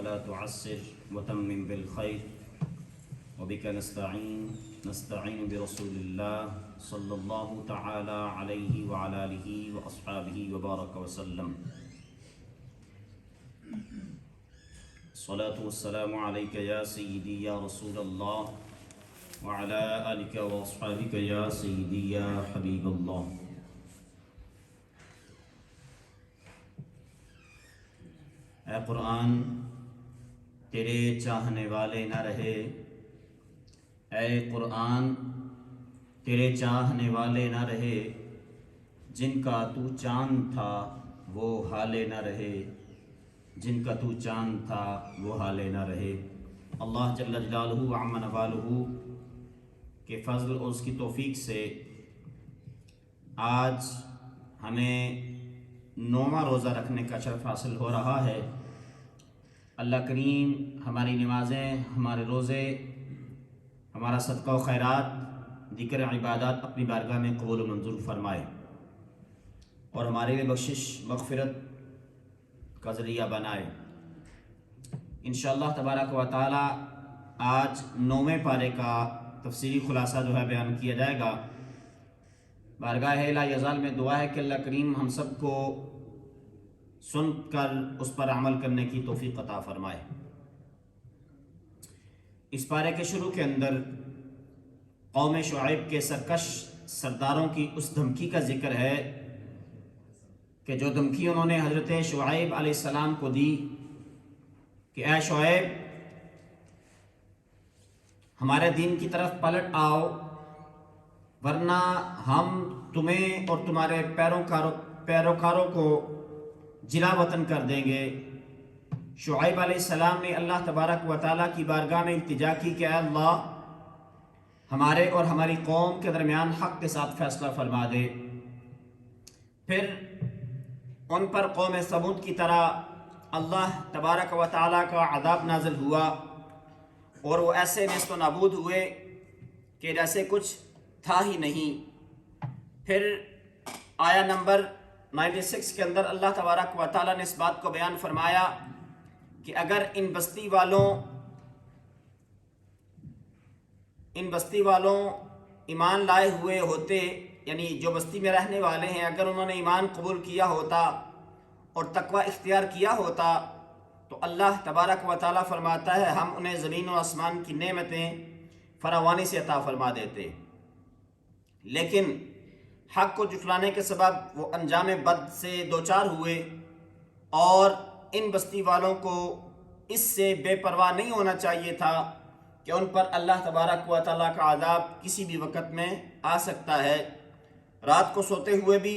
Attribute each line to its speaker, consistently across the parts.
Speaker 1: ولا تعسر وتمم بالخير وبك نستعين برسول الله صلى الله تعالى عليه وعلى آله وأصحابه وبارك وسلم. الصلاة والسلام عليك يا سيدي يا رسول الله وعلى آلك وأصحابك يا سيدي يا حبيب الله. اے قرآن تیرے چاہنے والے نہ رہے، اے قرآن تیرے چاہنے والے نہ رہے، جن کا تو چاند تھا وہ حالے نہ رہے، جن کا تو چاند تھا وہ حالے نہ رہے۔ اللہ جل جلالہ وعم نوالہ کے فضل اور اس کی توفیق سے آج ہمیں 9واں روزہ رکھنے کا شرف حاصل ہو رہا ہے۔ اللہ کریم ہماری نمازیں، ہمارے روزے، ہمارا صدقہ و خیرات، ذکر عبادات اپنی بارگاہ میں قبول و منظور فرمائے اور ہمارے لیے بخشش مغفرت کا ذریعہ بنائے۔ انشاءاللہ تبارک و تعالی آج 9ویں پارے کا تفصیلی خلاصہ جو ہے بیان کیا جائے گا۔ بارگاہ لا یزال میں دعا ہے کہ اللہ کریم ہم سب کو سن کر اس پر عمل کرنے کی توفیق عطا فرمائے۔ اس پارے کے شروع کے اندر قوم شعیب کے سرکش سرداروں کی اس دھمکی کا ذکر ہے کہ جو دھمکی انہوں نے حضرت شعیب علیہ السلام کو دی کہ اے شعیب ہمارے دین کی طرف پلٹ آؤ ورنہ ہم تمہیں اور تمہارے پیروکاروں کو جلا وطن کر دیں گے۔ شعیب علیہ السلام نے اللہ تبارک و تعالیٰ کی بارگاہ میں التجا کی کہ اے اللہ ہمارے اور ہماری قوم کے درمیان حق کے ساتھ فیصلہ فرما دے۔ پھر ان پر قوم ثمود کی طرح اللہ تبارک و تعالیٰ کا عذاب نازل ہوا اور وہ ایسے نیست و نابود ہوئے کہ جیسے کچھ تھا ہی نہیں۔ پھر آیا نمبر 96 کے اندر اللہ تبارک و تعالیٰ نے اس بات کو بیان فرمایا کہ اگر ان بستی والوں ایمان لائے ہوئے ہوتے، یعنی جو بستی میں رہنے والے ہیں، اگر انہوں نے ایمان قبول کیا ہوتا اور تقوی اختیار کیا ہوتا تو اللہ تبارک و تعالیٰ فرماتا ہے ہم انہیں زمین و آسمان کی نعمتیں فراوانی سے عطا فرما دیتے، لیکن حق کو جھٹلانے کے سبب وہ انجام بد سے دوچار ہوئے اور ان بستی والوں کو اس سے بے پرواہ نہیں ہونا چاہیے تھا کہ ان پر اللہ تبارک و تعالیٰ کا عذاب کسی بھی وقت میں آ سکتا ہے، رات کو سوتے ہوئے بھی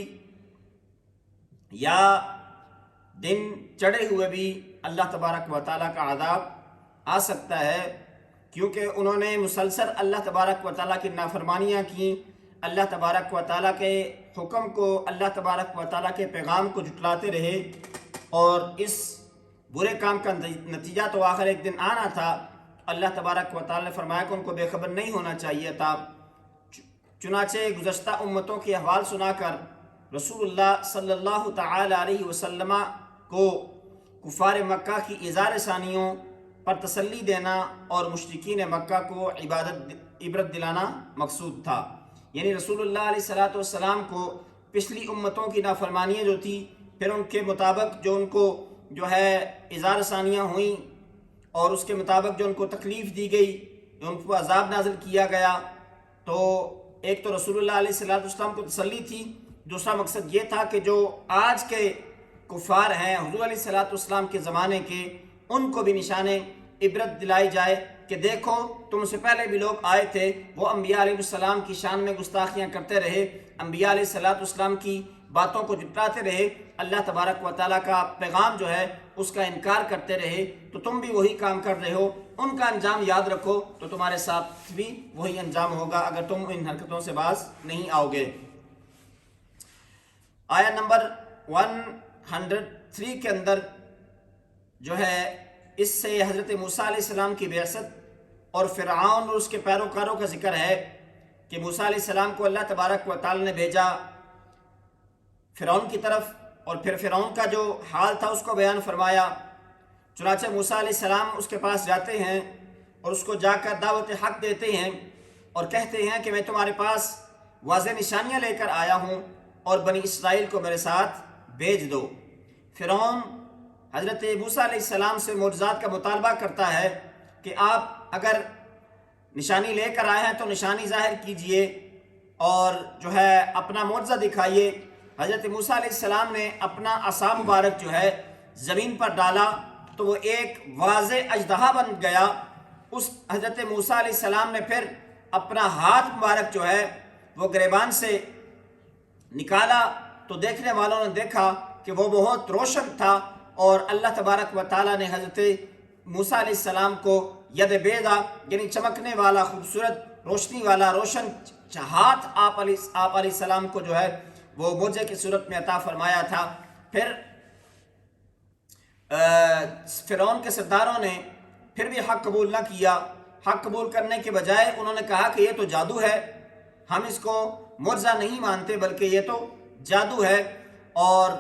Speaker 1: یا دن چڑھے ہوئے بھی اللہ تبارک و تعالیٰ کا عذاب آ سکتا ہے، کیونکہ انہوں نے مسلسل اللہ تبارک و تعالیٰ کی نافرمانیاں کی، اللہ تبارک و تعالیٰ کے حکم کو، اللہ تبارک و تعالیٰ کے پیغام کو جھٹلاتے رہے اور اس برے کام کا نتیجہ تو آخر ایک دن آنا تھا۔ اللہ تبارک و تعالیٰ نے فرمایا کہ ان کو بے خبر نہیں ہونا چاہیے تھا۔ چنانچہ گزشتہ امتوں کے احوال سنا کر رسول اللہ صلی اللہ تعالی علیہ وسلم کو کفار مکہ کی اظہار ثانیوں پر تسلی دینا اور مشرکین مکہ کو عبرت دلانا مقصود تھا، یعنی رسول اللہ علیہ السلام کو پچھلی امتوں کی نافرمانیاں جو تھی پھر ان کے مطابق جو ان کو اظہار ثانیاں ہوئیں اور اس کے مطابق جو ان کو تکلیف دی گئی، ان کو عذاب نازل کیا گیا، تو ایک تو رسول اللہ علیہ السلام کو تسلی تھی، دوسرا مقصد یہ تھا کہ جو آج کے کفار ہیں حضور علیہ السلام کے زمانے کے، ان کو بھی نشان عبرت دلائی جائے کہ دیکھو تم سے پہلے بھی لوگ آئے تھے، وہ انبیاء علیہ السلام کی شان میں گستاخیاں کرتے رہے، انبیاء علیہ السلام کی باتوں کو جھٹلاتے رہے، اللہ تبارک و تعالیٰ کا پیغام جو ہے اس کا انکار کرتے رہے، تو تم بھی وہی کام کر رہے ہو، ان کا انجام یاد رکھو تو تمہارے ساتھ بھی وہی انجام ہوگا اگر تم ان حرکتوں سے باز نہیں آؤ گے۔ آیا نمبر 103 کے اندر جو ہے اس سے حضرت موسیٰ علیہ السلام کی بعثت اور فرعون اور اس کے پیروکاروں کا ذکر ہے کہ موسیٰ علیہ السلام کو اللہ تبارک و تعالی نے بھیجا فرعون کی طرف، اور پھر فرعون کا جو حال تھا اس کو بیان فرمایا۔ چنانچہ موسیٰ علیہ السلام اس کے پاس جاتے ہیں اور اس کو جا کر دعوت حق دیتے ہیں اور کہتے ہیں کہ میں تمہارے پاس واضح نشانیاں لے کر آیا ہوں اور بنی اسرائیل کو میرے ساتھ بھیج دو۔ فرعون حضرت موسیٰ علیہ السلام سے معجزات کا مطالبہ کرتا ہے کہ آپ اگر نشانی لے کر آئے ہیں تو نشانی ظاہر کیجئے اور جو ہے اپنا معجزہ دکھائیے۔ حضرت موسیٰ علیہ السلام نے اپنا عصا مبارک جو ہے زمین پر ڈالا تو وہ ایک واضح اژدہا بن گیا۔ اس حضرت موسیٰ علیہ السلام نے پھر اپنا ہاتھ مبارک جو ہے وہ گریبان سے نکالا تو دیکھنے والوں نے دیکھا کہ وہ بہت روشن تھا، اور اللہ تبارک و تعالیٰ نے حضرت موسیٰ علیہ السلام کو ید بیضا یعنی چمکنے والا، خوبصورت روشنی والا روشن ہاتھ آپ علیہ السلام کو جو ہے وہ معجزے کی صورت میں عطا فرمایا تھا۔ پھر فرعون کے سرداروں نے پھر بھی حق قبول نہ کیا۔ حق قبول کرنے کے بجائے انہوں نے کہا کہ یہ تو جادو ہے، ہم اس کو معجزہ نہیں مانتے بلکہ یہ تو جادو ہے۔ اور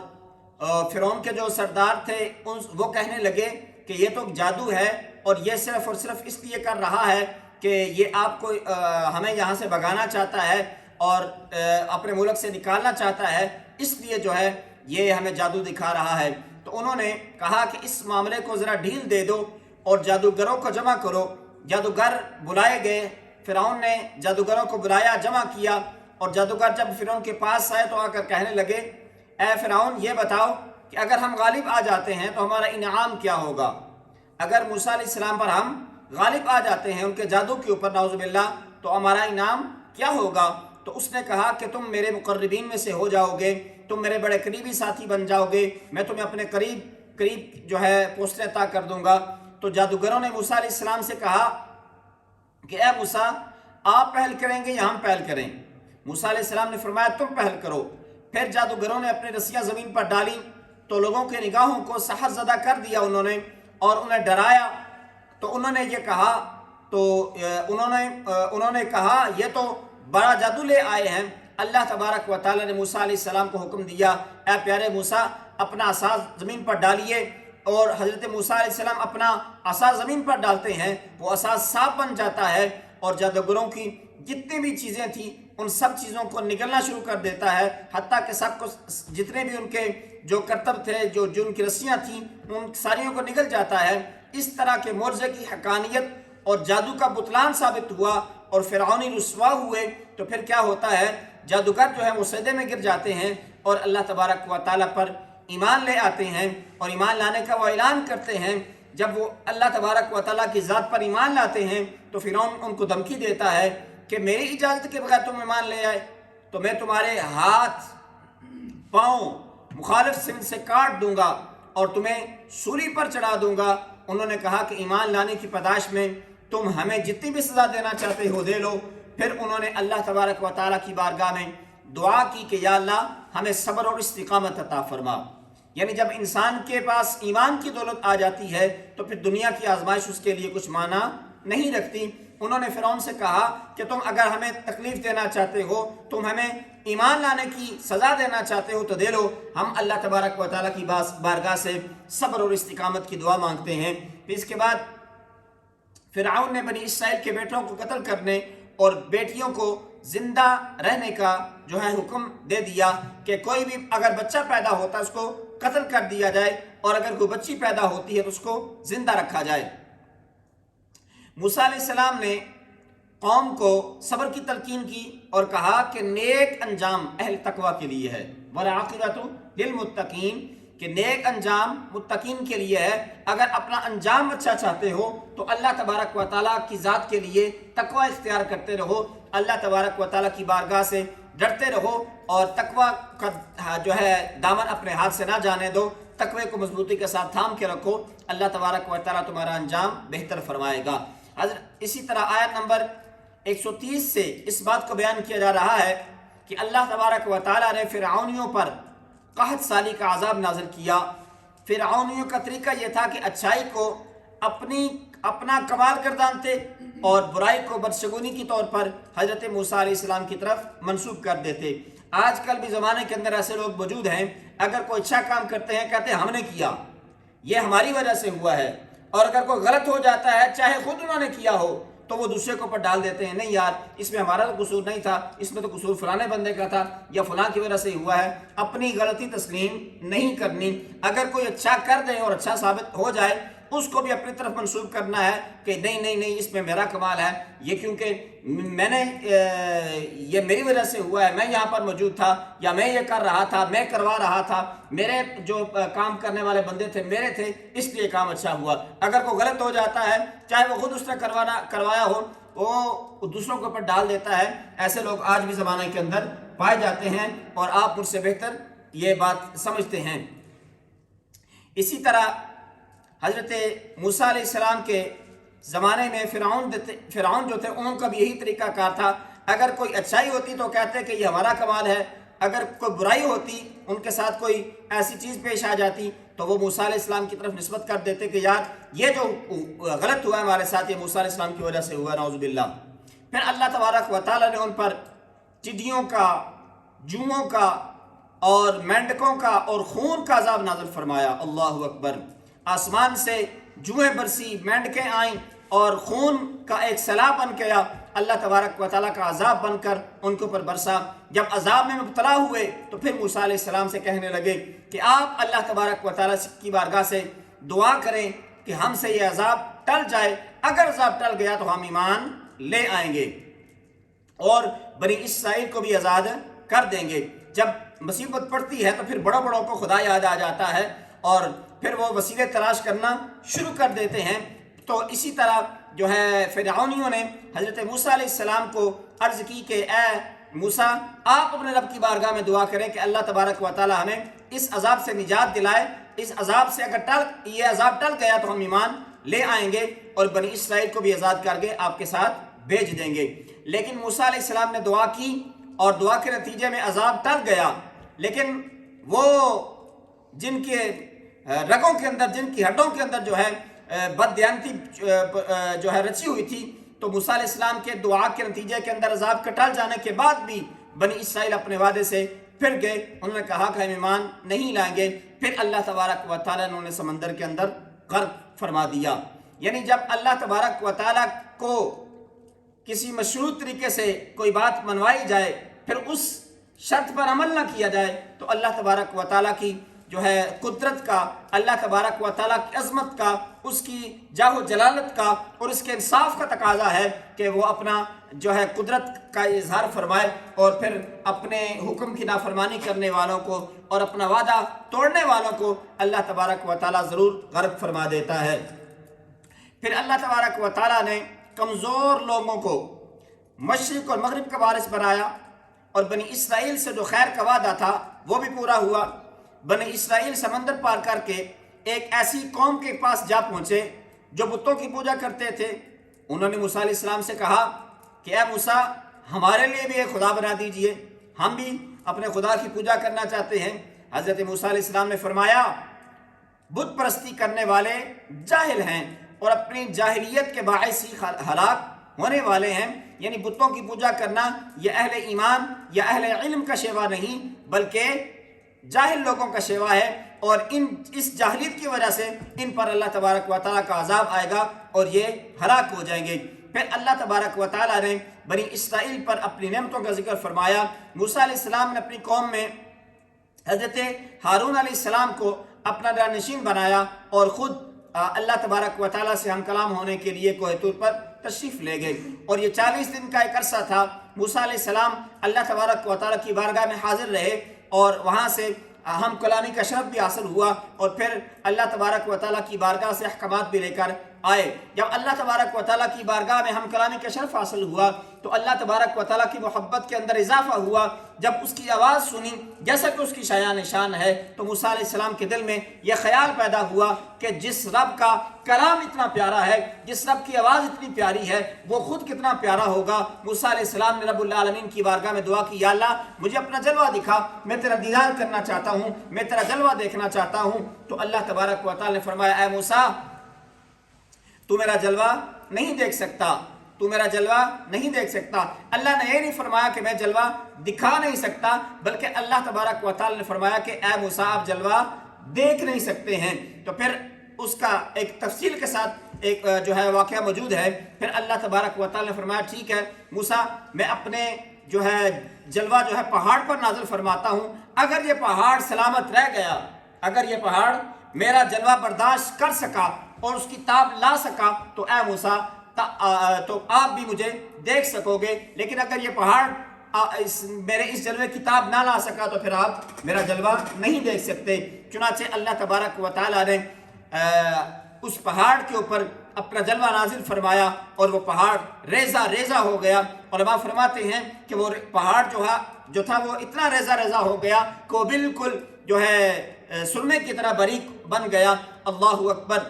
Speaker 1: فرعون کے جو سردار تھے وہ کہنے لگے کہ یہ تو جادو ہے اور یہ صرف اور صرف اس لیے کر رہا ہے کہ یہ آپ کو ہمیں یہاں سے بھگانا چاہتا ہے اور اپنے ملک سے نکالنا چاہتا ہے، اس لیے جو ہے یہ ہمیں جادو دکھا رہا ہے۔ تو انہوں نے کہا کہ اس معاملے کو ذرا ڈھیل دے دو اور جادوگروں کو جمع کرو۔ جادوگر بلائے گئے، فرعون نے جادوگروں کو بلایا، جمع کیا، اور جادوگر جب فرعون کے پاس آئے تو آ کر کہنے لگے اے فرعون یہ بتاؤ کہ اگر ہم غالب آ جاتے ہیں تو ہمارا انعام کیا ہوگا؟ اگر موسیٰ علیہ السلام پر ہم غالب آ جاتے ہیں ان کے جادو کے اوپر نعوذ باللہ تو ہمارا انعام کیا ہوگا؟ تو اس نے کہا کہ تم میرے مقربین میں سے ہو جاؤ گے، تم میرے بڑے قریبی ساتھی بن جاؤ گے، میں تمہیں اپنے قریب جو ہے پوسٹیں عطا کر دوں گا۔ تو جادوگروں نے موسیٰ علیہ السلام سے کہا کہ اے موسیٰ آپ پہل کریں گے یا ہم پہل کریں؟ موسیٰ علیہ السلام نے فرمایا تم پہل کرو۔ پھر جادوگروں نے اپنی رسیاں زمین پر ڈالی تو لوگوں کے نگاہوں کو سحر زدہ کر دیا انہوں نے اور انہیں ڈرایا۔ تو انہوں نے یہ کہا انہوں نے کہا یہ تو بڑا جادو لے آئے ہیں۔ اللہ تبارک و تعالیٰ نے موسیٰ علیہ السلام کو حکم دیا اے پیارے موسیٰ اپنا عصا زمین پر ڈالیے، اور حضرت موسیٰ علیہ السلام اپنا عصا زمین پر ڈالتے ہیں، وہ عصا صاف بن جاتا ہے اور جادوگروں کی جتنی بھی چیزیں تھیں ان سب چیزوں کو نگلنا شروع کر دیتا ہے، حتیٰ کہ سب کو جتنے بھی ان کے جو کرتب تھے جو ان کی رسیاں تھیں ان ساریوں کو نگل جاتا ہے۔ اس طرح کے معجزے کی حقانیت اور جادو کا بطلان ثابت ہوا اور فرعونی رسوا ہوئے۔ تو پھر کیا ہوتا ہے، جادوگر جو ہے وہ سجدے میں گر جاتے ہیں اور اللہ تبارک و تعالیٰ پر ایمان لے آتے ہیں اور ایمان لانے کا وہ اعلان کرتے ہیں۔ جب وہ اللہ تبارک و تعالیٰ کی ذات پر ایمان لاتے ہیں تو فرعون ان کو دھمکی دیتا ہے کہ میری اجازت کے بغیر تم ایمان لے آئے تو میں تمہارے ہاتھ پاؤں مخالف سمت سے کاٹ دوں گا اور تمہیں سولی پر چڑھا دوں گا۔ انہوں نے کہا کہ ایمان لانے کی پاداش میں تم ہمیں جتنی بھی سزا دینا چاہتے ہو دے لو۔ پھر انہوں نے اللہ تبارک و تعالیٰ کی بارگاہ میں دعا کی کہ یا اللہ ہمیں صبر اور استقامت عطا فرما۔ یعنی جب انسان کے پاس ایمان کی دولت آ جاتی ہے تو پھر دنیا کی آزمائش اس کے لیے کچھ معنی نہیں رکھتی۔ انہوں نے فرعون سے کہا کہ تم اگر ہمیں تکلیف دینا چاہتے ہو، تم ہمیں ایمان لانے کی سزا دینا چاہتے ہو تو دے لو، ہم اللہ تبارک و تعالیٰ کی بارگاہ سے صبر اور استقامت کی دعا مانگتے ہیں۔ پھر اس کے بعد فرعون نے بنی اسرائیل کے بیٹوں کو قتل کرنے اور بیٹیوں کو زندہ رہنے کا جو ہے حکم دے دیا کہ کوئی بھی اگر بچہ پیدا ہوتا ہے اس کو قتل کر دیا جائے اور اگر کوئی بچی پیدا ہوتی ہے تو اس کو زندہ رکھا جائے۔ موسیٰ علیہ السلام نے قوم کو صبر کی تلقین کی اور کہا کہ نیک انجام اہل تقوی کے لیے ہے، والعاقبۃ للمتقین، کہ نیک انجام متقین کے لیے ہے۔ اگر اپنا انجام اچھا چاہتے ہو تو اللہ تبارک و تعالیٰ کی ذات کے لیے تقوی اختیار کرتے رہو، اللہ تبارک و تعالیٰ کی بارگاہ سے ڈرتے رہو اور تقوی کا جو ہے دامن اپنے ہاتھ سے نہ جانے دو، تقوی کو مضبوطی کے ساتھ تھام کے رکھو، اللہ تبارک و تعالیٰ تمہارا انجام بہتر فرمائے گا۔ اسی طرح آیت نمبر 130 سے اس بات کو بیان کیا جا رہا ہے کہ اللہ تبارک و تعالیٰ نے فرعونیوں پر قحط سالی کا عذاب نازل کیا۔ فرعونیوں کا طریقہ یہ تھا کہ اچھائی کو اپنا کمال گردانتے اور برائی کو بدشگونی کے طور پر حضرت موسیٰ علیہ السلام کی طرف منسوب کر دیتے۔ آج کل بھی زمانے کے اندر ایسے لوگ موجود ہیں، اگر کوئی اچھا کام کرتے ہیں کہتے ہیں ہم نے کیا، یہ ہماری وجہ سے ہوا ہے۔ اور اگر کوئی غلط ہو جاتا ہے چاہے خود انہوں نے کیا ہو تو وہ دوسرے کے اوپر ڈال دیتے ہیں، نہیں یار اس میں ہمارا تو قصور نہیں تھا، اس میں تو قصور فلانے بندے کا تھا یا فلاں کی وجہ سے ہوا ہے۔ اپنی غلطی تسلیم نہیں کرنی، اگر کوئی اچھا کر دے اور اچھا ثابت ہو جائے اس کو بھی اپنی طرف منسوب کرنا ہے کہ نہیں نہیں نہیں اس میں میرا کمال ہے، یہ کیونکہ میں نے یہ میری وجہ سے ہوا ہے، میں یہاں پر موجود تھا یا میں یہ کر رہا تھا، میں کروا رہا تھا، میرے جو کام کرنے والے بندے تھے میرے تھے، اس لیے کام اچھا ہوا۔ اگر کوئی غلط ہو جاتا ہے چاہے وہ خود اس نے کروایا ہو وہ دوسروں کے اوپر ڈال دیتا ہے۔ ایسے لوگ آج بھی زمانے کے اندر پائے جاتے ہیں اور آپ مجھ سے بہتر یہ بات سمجھتے ہیں۔ اسی طرح حضرت موسیٰ علیہ السلام کے زمانے میں فرعون جو تھے ان کا بھی یہی طریقہ کار تھا، اگر کوئی اچھائی ہوتی تو کہتے کہ یہ ہمارا کمال ہے، اگر کوئی برائی ہوتی ان کے ساتھ کوئی ایسی چیز پیش آ جاتی تو وہ موسیٰ علیہ السلام کی طرف نسبت کر دیتے کہ یار یہ جو غلط ہوا ہے ہمارے ساتھ یہ موسیٰ علیہ السلام کی وجہ سے ہوا، نعوذ باللہ۔ پھر اللہ تبارک و تعالیٰ نے ان پر ٹڈیوں کا، جوؤں کا اور مینڈکوں کا اور خون کا عذاب نازل فرمایا۔ اللہ اکبر! آسمان سے جوئیں برسی، مینڈکیں آئیں اور خون کا ایک سیلاب بن گیا، اللہ تبارک و تعالیٰ کا عذاب بن کر ان کے اوپر برسا۔ جب عذاب میں مبتلا ہوئے تو پھر موسیٰ علیہ السلام سے کہنے لگے کہ آپ اللہ تبارک و تعالیٰ کی بارگاہ سے دعا کریں کہ ہم سے یہ عذاب ٹل جائے، اگر عذاب ٹل گیا تو ہم ایمان لے آئیں گے اور بنی اسرائیل کو بھی آزاد کر دیں گے۔ جب مصیبت پڑتی ہے تو پھر بڑوں بڑوں کو خدا یاد آ جاتا ہے اور پھر وہ وسیلے تلاش کرنا شروع کر دیتے ہیں۔ تو اسی طرح جو ہے فرعونیوں نے حضرت موسیٰ علیہ السلام کو عرض کی کہ اے موسیٰ آپ اپنے رب کی بارگاہ میں دعا کریں کہ اللہ تبارک و تعالی ہمیں اس عذاب سے نجات دلائے، اس عذاب سے اگر یہ عذاب ٹل گیا تو ہم ایمان لے آئیں گے اور بنی اسرائیل کو بھی آزاد کر کے آپ کے ساتھ بھیج دیں گے۔ لیکن موسیٰ علیہ السلام نے دعا کی اور دعا کے نتیجے میں عذاب ٹل گیا، لیکن وہ جن کے رگوں کے اندر، جن کی ہڈوں کے اندر جو ہے بددیانتی جو ہے رچی ہوئی تھی، تو موسیٰ علیہ السلام کے دعا کے نتیجے کے اندر عذاب کے ٹل جانے کے بعد بھی بنی اسرائیل اپنے وعدے سے پھر گئے، انہوں نے کہا کہ ہم ایمان نہیں لائیں گے۔ پھر اللہ تبارک و تعالیٰ نے انہیں سمندر کے اندر غرق فرما دیا۔ یعنی جب اللہ تبارک و تعالیٰ کو کسی مشروط طریقے سے کوئی بات منوائی جائے پھر اس شرط پر عمل نہ کیا جائے تو اللہ تبارک و تعالیٰ کی جو ہے قدرت کا، اللہ تبارک و تعالیٰ کی عظمت کا، اس کی جاہ و جلالت کا اور اس کے انصاف کا تقاضا ہے کہ وہ اپنا جو ہے قدرت کا اظہار فرمائے اور پھر اپنے حکم کی نافرمانی کرنے والوں کو اور اپنا وعدہ توڑنے والوں کو اللہ تبارک و تعالیٰ ضرور غرق فرما دیتا ہے۔ پھر اللہ تبارک و تعالیٰ نے کمزور لوگوں کو مشرق اور مغرب کا وارث بنایا اور بنی اسرائیل سے جو خیر کا وعدہ تھا وہ بھی پورا ہوا۔ بنی اسرائیل سمندر پار کر کے ایک ایسی قوم کے پاس جا پہنچے جو بتوں کی پوجا کرتے تھے۔ انہوں نے موسیٰ علیہ السلام سے کہا کہ اے موسیٰ ہمارے لیے بھی ایک خدا بنا دیجئے، ہم بھی اپنے خدا کی پوجا کرنا چاہتے ہیں۔ حضرت موسیٰ علیہ السلام نے فرمایا بت پرستی کرنے والے جاہل ہیں اور اپنی جاہلیت کے باعث ہی ہلاک ہونے والے ہیں۔ یعنی بتوں کی پوجا کرنا یہ اہل ایمان یا اہل علم کا شیوا نہیں بلکہ جاہل لوگوں کا شیوا ہے، اور اس جاہلیت کی وجہ سے ان پر اللہ تبارک و تعالیٰ کا عذاب آئے گا اور یہ ہلاک ہو جائیں گے۔ پھر اللہ تبارک و تعالیٰ نے بنی اسرائیل پر اپنی نعمتوں کا ذکر فرمایا۔ موسیٰ علیہ السلام نے اپنی قوم میں حضرت ہارون علیہ السلام کو اپنا جانشین بنایا اور خود اللہ تبارک و تعالیٰ سے ہم کلام ہونے کے لیے کوہ طور پر تشریف لے گئے، اور یہ 40 دن کا ایک عرصہ تھا۔ موسیٰ علیہ السلام اللہ تبارک و تعالیٰ کی بارگاہ میں حاضر رہے اور وہاں سے ہم کلامی کا شرف بھی حاصل ہوا، اور پھر اللہ تبارک و تعالیٰ کی بارگاہ سے احکامات بھی لے کر آئے۔ جب اللہ تبارک و تعالیٰ کی بارگاہ میں ہم کلامی کا شرف حاصل ہوا تو اللہ تبارک و تعالیٰ کی محبت کے اندر اضافہ ہوا۔ جب اس کی آواز سنی جیسا کہ اس کی شایان شان ہے تو موسیٰ علیہ السلام کے دل میں یہ خیال پیدا ہوا کہ جس رب کا کلام اتنا پیارا ہے، جس رب کی آواز اتنی پیاری ہے، وہ خود کتنا پیارا ہوگا۔ موسیٰ علیہ السلام نے رب العالمین کی بارگاہ میں دعا کی، یا اللہ مجھے اپنا جلوہ دکھا، میں تیرا دیدار کرنا چاہتا ہوں، میں تیرا جلوہ دیکھنا چاہتا ہوں۔ تو اللہ تبارک و تعالیٰ نے فرمایا اے موسیٰ تو میرا جلوہ نہیں دیکھ سکتا، تو میرا جلوہ نہیں دیکھ سکتا۔ اللہ نے یہ نہیں فرمایا کہ میں جلوہ دکھا نہیں سکتا، بلکہ اللہ تبارک و تعالی نے فرمایا کہ اے موسیٰ آپ جلوہ دیکھ نہیں سکتے ہیں۔ تو پھر اس کا ایک تفصیل کے ساتھ ایک جو ہے واقعہ موجود ہے۔ پھر اللہ تبارک و تعالیٰ نے فرمایا ٹھیک ہے موسیٰ، میں اپنے جو ہے جلوہ جو ہے پہاڑ پر نازل فرماتا ہوں، اگر یہ پہاڑ سلامت رہ گیا، اگر یہ پہاڑ میرا جلوہ برداشت کر سکا اور اس کی تاب لا سکا تو اے موسیٰ تو آپ بھی مجھے دیکھ سکو گے، لیکن اگر یہ پہاڑ میرے اس جلوے کی تاب نہ لا سکا تو پھر آپ میرا جلوہ نہیں دیکھ سکتے۔ چنانچہ اللہ تبارک و تعالیٰ نے اس پہاڑ کے اوپر اپنا جلوہ نازل فرمایا اور وہ پہاڑ ریزہ ریزہ ہو گیا۔ علماء فرماتے ہیں کہ وہ پہاڑ جو تھا وہ اتنا ریزہ ریزہ ہو گیا کہ وہ بالکل جو ہے سرمے کی طرح باریک بن گیا۔ اللہ اکبر۔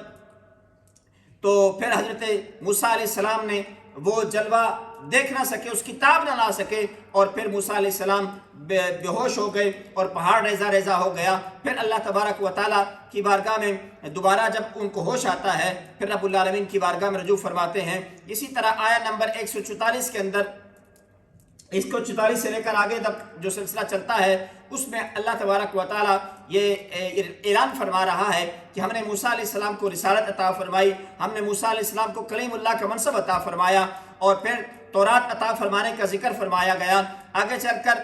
Speaker 1: تو پھر حضرت موسیٰ علیہ السلام نے وہ جلوہ دیکھ نہ سکے، اس کی تاب نہ لا سکے، اور پھر موسیٰ علیہ السلام بے ہوش ہو گئے اور پہاڑ ریزہ ریزہ ہو گیا۔ پھر اللہ تبارک و تعالیٰ کی بارگاہ میں دوبارہ جب ان کو ہوش آتا ہے پھر رب العالمین کی بارگاہ میں رجوع فرماتے ہیں۔ اسی طرح آیت نمبر 144 کے اندر، اس کو 44 سے لے کر آگے تک جو سلسلہ چلتا ہے، اس میں اللہ تبارک و تعالیٰ یہ اعلان فرما رہا ہے کہ ہم نے موسیٰ علیہ السلام کو رسالت عطا فرمائی، ہم نے موسیٰ علیہ السلام کو کلیم اللہ کا منصب عطا فرمایا، اور پھر تورات عطا فرمانے کا ذکر فرمایا گیا۔ آگے چل کر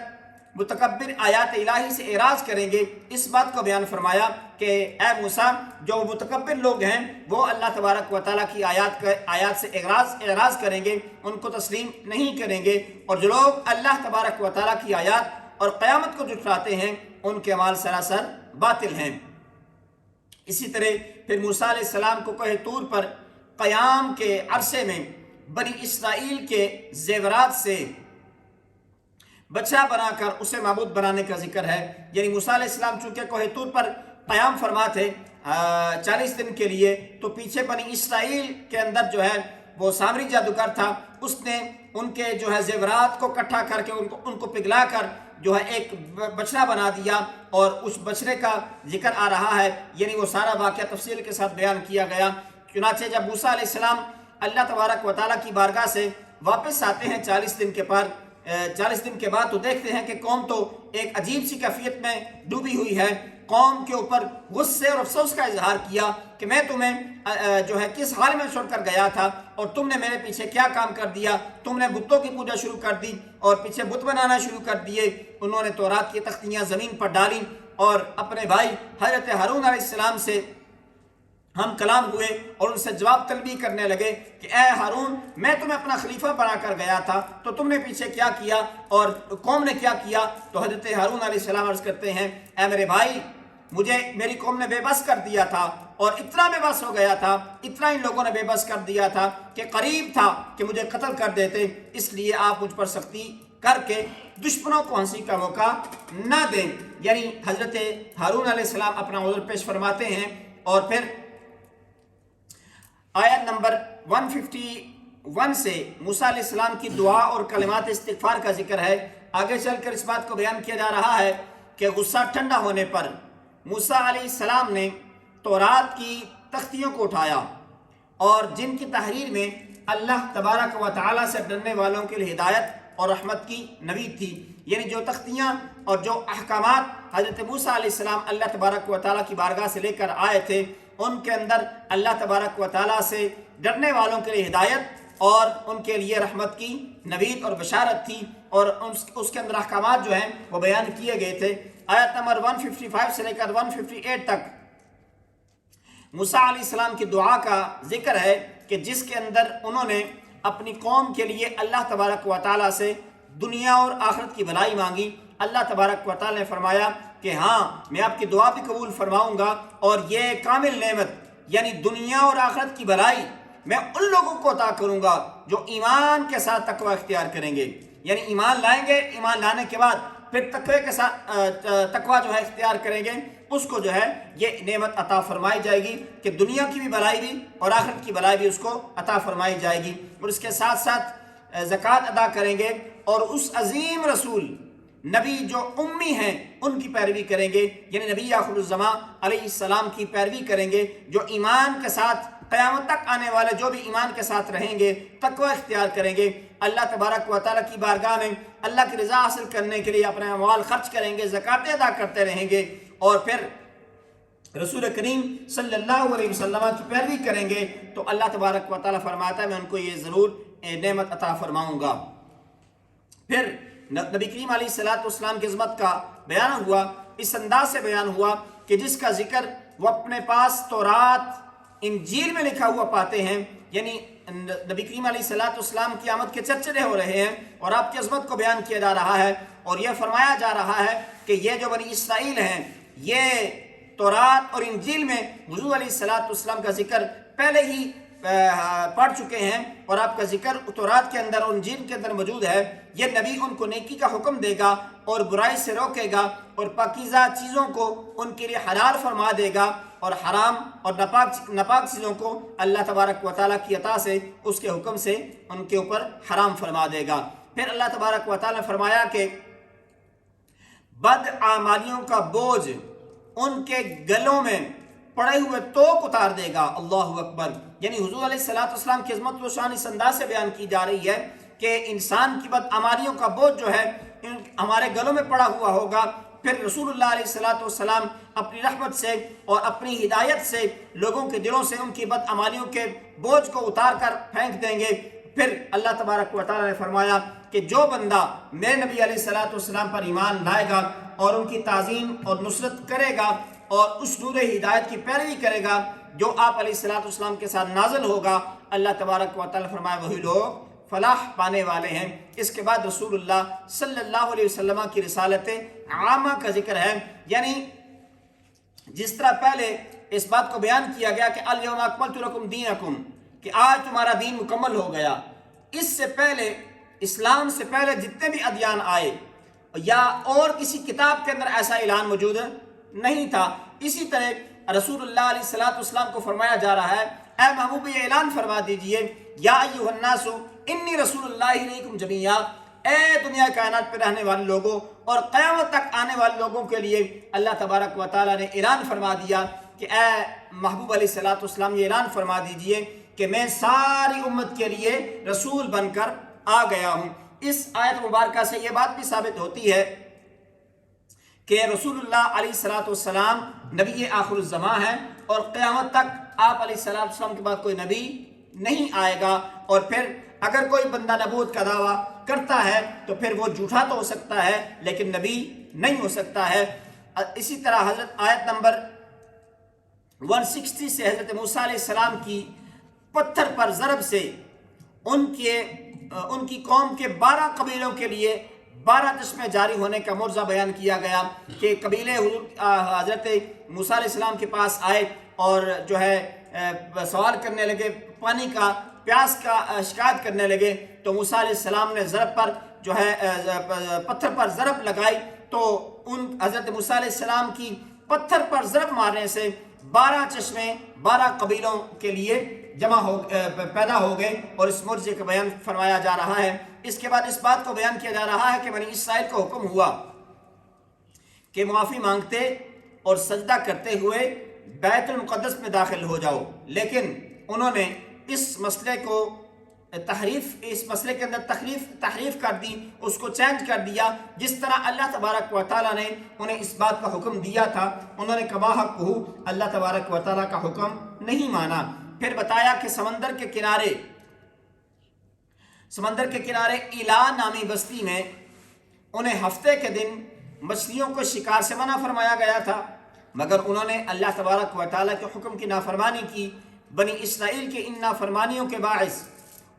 Speaker 1: متکبر آیات الہی سے اعراض کریں گے، اس بات کو بیان فرمایا کہ اے موسیٰ، جو متکبر لوگ ہیں وہ اللہ تبارک و تعالیٰ کی آیات سے اعراض کریں گے، ان کو تسلیم نہیں کریں گے، اور جو لوگ اللہ تبارک و تعالیٰ کی آیات اور قیامت کو جھٹلاتے ہیں ان کے اعمال سراسر باطل ہیں۔ اسی طرح پھر موسیٰ علیہ السلام کو کوہ طور پر قیام کے عرصے میں بنی اسرائیل کے زیورات سے بچہ بنا کر اسے معبود بنانے کا ذکر ہے۔ یعنی موسیٰ علیہ السلام چونکہ کوہ طور پر قیام فرما تھے 40 دن کے لیے، تو پیچھے بنی اسرائیل کے اندر جو ہے وہ سامری جادوگر تھا، اس نے ان کے جو ہے زیورات کو اکٹھا کر کے ان کو پگھلا کر جو ہے ایک بچڑا بنا دیا، اور اس بچڑے کا ذکر آ رہا ہے، یعنی وہ سارا واقعہ تفصیل کے ساتھ بیان کیا گیا۔ چنانچہ جب موسیٰ علیہ السلام اللہ تبارک و تعالیٰ کی بارگاہ سے واپس آتے ہیں 40 دن کے بعد، تو دیکھتے ہیں کہ قوم تو ایک عجیب سی کیفیت میں ڈوبی ہوئی ہے۔ قوم کے اوپر غصے اور افسوس کا اظہار کیا کہ میں تمہیں جو ہے کس حال میں چھوڑ کر گیا تھا اور تم نے میرے پیچھے کیا کام کر دیا، تم نے بتوں کی پوجا شروع کر دی اور پیچھے بت بنانا شروع کر دیے۔ انہوں نے تورات کی تختیاں زمین پر ڈالیں اور اپنے بھائی حضرت ہارون علیہ السلام سے ہم کلام ہوئے اور ان سے جواب طلبی کرنے لگے کہ اے ہارون، میں تمہیں اپنا خلیفہ بنا کر گیا تھا تو تم نے پیچھے کیا کیا اور قوم نے کیا کیا؟ تو حضرت ہارون علیہ السلام عرض کرتے ہیں اے میرے بھائی، مجھے میری قوم نے بے بس کر دیا تھا، اور اتنا بے بس ہو گیا تھا، اتنا ان لوگوں نے بے بس کر دیا تھا کہ قریب تھا کہ مجھے قتل کر دیتے، اس لیے آپ مجھ پر سختی کر کے دشمنوں کو ہنسی کا موقع نہ دیں۔ یعنی حضرت ہارون علیہ السلام اپنا عذر پیش فرماتے ہیں، اور پھر آیت نمبر 151 سے موسیٰ علیہ السلام کی دعا اور کلمات استغفار کا ذکر ہے۔ آگے چل کر اس بات کو بیان کیا جا رہا ہے کہ غصہ ٹھنڈا ہونے پر موسیٰ علیہ السلام نے تورات کی تختیوں کو اٹھایا، اور جن کی تحریر میں اللہ تبارک و تعالیٰ سے ڈرنے والوں کے لیے ہدایت اور رحمت کی نوید تھی۔ یعنی جو تختیاں اور جو احکامات حضرت موسیٰ علیہ السلام اللہ تبارک و تعالیٰ کی بارگاہ سے لے کر آئے تھے، ان کے اندر اللہ تبارک و تعالیٰ سے ڈرنے والوں کے لیے ہدایت اور ان کے لیے رحمت کی نوید اور بشارت تھی، اور اس کے اندر احکامات جو ہیں وہ بیان کیے گئے تھے۔ آیت نمبر 155 سے لے کر 158 تک موسیٰ علیہ السلام کی دعا کا ذکر ہے کہ جس کے اندر انہوں نے اپنی قوم کے لیے اللہ تبارک و تعالیٰ سے دنیا اور آخرت کی بھلائی مانگی۔ اللہ تبارک و تعالیٰ نے فرمایا کہ ہاں، میں آپ کی دعا بھی قبول فرماؤں گا، اور یہ کامل نعمت یعنی دنیا اور آخرت کی بھلائی میں ان لوگوں کو عطا کروں گا جو ایمان کے ساتھ تقوی اختیار کریں گے۔ یعنی ایمان لائیں گے، ایمان لانے کے بعد پھر تقوی کے ساتھ تقوی جو ہے اختیار کریں گے، اس کو جو ہے یہ نعمت عطا فرمائی جائے گی کہ دنیا کی بھی بھلائی بھی اور آخرت کی بھلائی بھی اس کو عطا فرمائی جائے گی، اور اس کے ساتھ ساتھ زکوٰۃ ادا کریں گے، اور اس عظیم رسول نبی جو امی ہیں ان کی پیروی کریں گے، یعنی نبی آخر الزمان علیہ السلام کی پیروی کریں گے، جو ایمان کے ساتھ قیامت تک آنے والے جو بھی ایمان کے ساتھ رہیں گے، تقوی اختیار کریں گے، اللہ تبارک و تعالیٰ کی بارگاہ میں اللہ کی رضا حاصل کرنے کے لیے اپنے اموال خرچ کریں گے، زکوٰۃ ادا کرتے رہیں گے، اور پھر رسول کریم صلی اللہ علیہ وسلم کی پیروی کریں گے تو اللہ تبارک و تعالیٰ فرماتا ہے میں ان کو یہ ضرور نعمت عطا فرماؤں گا۔ پھر نبی کریم علیہ الصلوۃ والسلام کی عظمت کا بیان ہوا، اس انداز سے بیان ہوا کہ جس کا ذکر وہ اپنے پاس تورات انجیل میں لکھا ہوا پاتے ہیں، یعنی نبی کریم علیہ الصلوۃ والسلام کی آمد کے چرچے ہو رہے ہیں اور آپ کی عظمت کو بیان کیا جا رہا ہے، اور یہ فرمایا جا رہا ہے کہ یہ جو بنی اسرائیل ہیں یہ تورات اور انجیل میں حضور علیہ الصلوۃ والسلام کا ذکر پہلے ہی پڑھ چکے ہیں، اور آپ کا ذکر تورات کے اندر اور انجیل کے اندر موجود ہے۔ یہ نبی ان کو نیکی کا حکم دے گا اور برائی سے روکے گا اور پاکیزہ چیزوں کو ان کے لیے حلال فرما دے گا، اور حرام اور ناپاک چیزوں کو اللہ تبارک و تعالیٰ کی عطا سے اس کے حکم سے ان کے اوپر حرام فرما دے گا۔ پھر اللہ تبارک و تعالیٰ نے فرمایا کہ بد اعمالیوں کا بوجھ ان کے گلوں میں پڑے ہوئے توق اتار دے گا۔ اللہ اکبر، یعنی حضور علیہ الصلوۃ والسلام کی عظمت و شان اس انداز سے بیان کی جا رہی ہے کہ انسان کی بد اعمالیوں کا بوجھ جو ہے ہمارے گلوں میں پڑا ہوا ہوگا، پھر رسول اللہ علیہ الصلوۃ والسلام اپنی رحمت سے اور اپنی ہدایت سے لوگوں کے دلوں سے ان کی بد اعمالیوں کے بوجھ کو اتار کر پھینک دیں گے۔ پھر اللہ تبارک و تعالیٰ نے فرمایا کہ جو بندہ میرے نبی علیہ الصلوۃ والسلام پر ایمان لائے گا اور ان کی تعظیم اور نصرت کرے گا اور اس نور ہدایت کی پیروی کرے گا جو آپ علیہ الصلوۃ والسلام کے ساتھ نازل ہوگا، اللہ تبارک و تعالیٰ فرمایا وہی لوگ فلاح پانے والے ہیں۔ اس کے بعد رسول اللہ صلی اللہ علیہ وسلم کی رسالت عامہ کا ذکر ہے، یعنی جس طرح پہلے اس بات کو بیان کیا گیا کہ الیوم اکملت لکم دینکم، کہ آج تمہارا دین مکمل ہو گیا، اس سے پہلے اسلام سے پہلے جتنے بھی ادیان آئے یا اور کسی کتاب کے اندر ایسا اعلان موجود نہیں تھا۔ اسی طرح رسول اللہ علیہ الصلوۃ والسلام کو فرمایا جا رہا ہے اے محبوب یہ اعلان فرما دیجئے یا ایھا الناس انی رسول اللہ الیکم جمیعا، اے دنیا کائنات پہ رہنے والے لوگوں اور قیامت تک آنے والے لوگوں کے لیے اللہ تبارک و تعالیٰ نے اعلان فرما دیا کہ اے محبوب علیہ الصلوۃ والسلام یہ اعلان فرما دیجئے کہ میں ساری امت کے لیے رسول بن کر آ گیا ہوں۔ اس آیت مبارکہ سے یہ بات بھی ثابت ہوتی ہے کہ رسول اللہ علیہ الصلوۃ والسلام نبی آخر الزمان ہیں اور قیامت تک آپ علیہ الصلوۃ والسلام کے بعد کوئی نبی نہیں آئے گا، اور پھر اگر کوئی بندہ نبوت کا دعویٰ کرتا ہے تو پھر وہ جھوٹا تو ہو سکتا ہے لیکن نبی نہیں ہو سکتا ہے۔ اسی طرح حضرت آیت نمبر 160 سے حضرت موسیٰ علیہ السلام کی پتھر پر ضرب سے ان کی قوم کے 12 قبیلوں کے لیے 12 چشمے جاری ہونے کا معجزہ بیان کیا گیا کہ قبیلے حضرت موسیٰ علیہ السلام کے پاس آئے اور جو ہے سوال کرنے لگے، پانی کا پیاس کا شکایت کرنے لگے، تو موسیٰ علیہ السلام نے ضرب پر جو ہے پتھر پر ضرب لگائی تو ان حضرت موسیٰ علیہ السلام کی پتھر پر ضرب مارنے سے 12 چشمے 12 قبیلوں کے لیے پیدا ہو گئے، اور اس معجزے کا بیان فرمایا جا رہا ہے۔ اس کے بعد اس بات کو بیان کیا جا رہا ہے کہ بنی اسرائیل کو حکم ہوا کہ معافی مانگتے اور سجدہ کرتے ہوئے بیت المقدس میں داخل ہو جاؤ، لیکن انہوں نے اس مسئلے کے اندر تحریف کر دی، اس کو چینج کر دیا۔ جس طرح اللہ تبارک و تعالیٰ نے انہیں اس بات کا حکم دیا تھا، انہوں نے کما حق ہو اللہ تبارک و تعالیٰ کا حکم نہیں مانا۔ پھر بتایا کہ سمندر کے کنارے ایلا نامی بستی میں انہیں ہفتے کے دن مچھلیوں کو شکار سے منع فرمایا گیا تھا، مگر انہوں نے اللہ تبارک و تعالیٰ کے حکم کی نافرمانی کی۔ بنی اسرائیل کے ان نافرمانیوں کے باعث